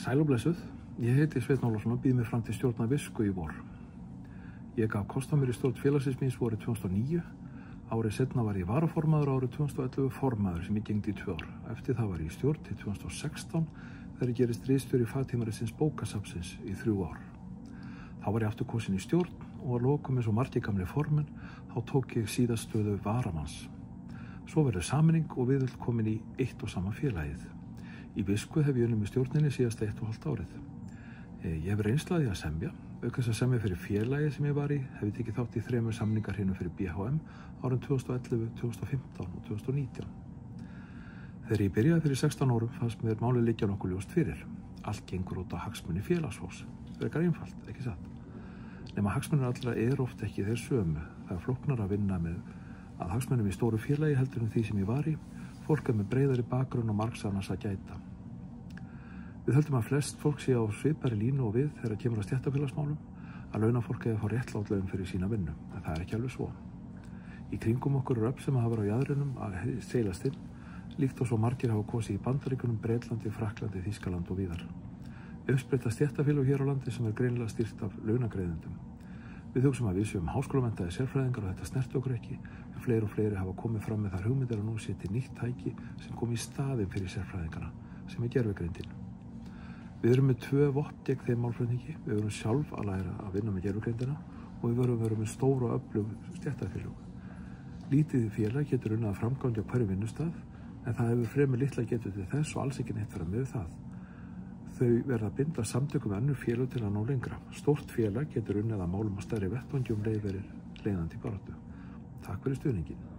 Sæl og blessuð, ég heiti Sveinn Ólafsson og býð mig fram til stjórnar Visku í vor. Ég gaf kost á mér í stjórn félagsins míns vorið 2009. Árið seinna var ég varaformaður og árið 2011 formaður sem ég gegndi í 2 ár. Eftir það var ég í stjórn til 2016 þegar ég gerist ritstjóri fagtímaritsins bókasafnsins í 3 ár. Þá var ég aftur kosin í stjórn og að lokum eins og margir gamlir formenn, þá tók ég síðast stöðu varamanns. Svo verður sameining og við öll komin í eitt og sama félagið. Í Visku hef ég unnið með stjórninni síðasta 1,5 árið. Ég hef reynslaði að semja, auk þess að semja fyrir félagið sem ég var í, hef ég tekið þátt í 3 samningarhinum fyrir BHM árin 2011, 2015 og 2019. Þegar ég byrjaði fyrir 16 árum fannst mér málið liggja nokkuð ljóst fyrir. Allt gengur út á hagsmuni félagsfólks. Frekar einfalt, ekki satt. Nema hagsmunir allra oft ekki þeir sömu. Það flóknar að vinna með að hagsmunum í stóru félagi heldur því sem ég var í. Fólk með breiðari bakgrunn og margs annars að gæta. Við höldum að flest fólk sé á svipari línu og við þegar kemur að stéttarfélagsmálum að launafólk eigi að fá réttlátt laun fyrir sína vinnu, en það ekki alveg svo. Í kringum okkur öfl sem hafa verið á jaðrinum að seilast inn, líkt og svo margir hafa kosið í Bandaríkjunum, Bretlandi, Frakklandi, Þýskaland og víðar. Uppspretta stéttarfélög hér á landi sem greinilega stýrt af launagreiðendum. Við hugsum að við séum háskólamenntaðir sérfræðingar og þetta snert okkur ekki, en fleiri og fleiri hafa komið fram með þær hugmyndir að nú sé til nýtt tæki sem kom í staðinn fyrir sérfræðingarna, sem gervigreindin. Við erum með 2 vopn gegn þeim málflutningi. Við erum sjálf að læra að vinna með gervigreindina og við verum með stór og öflug stéttarfélög. Lítið félag getur unnið að framgangi á hverju vinnustað, en það hefur fremur litla getu til þess og alls ekki neitt fram með það. Þau verða að binda samtökum önnur félag til að ná lengra. Stórt félag getur unnið að málum á stærri vettvangi leið verir leiðandi í baráttu. Takk fyrir stuðninginn.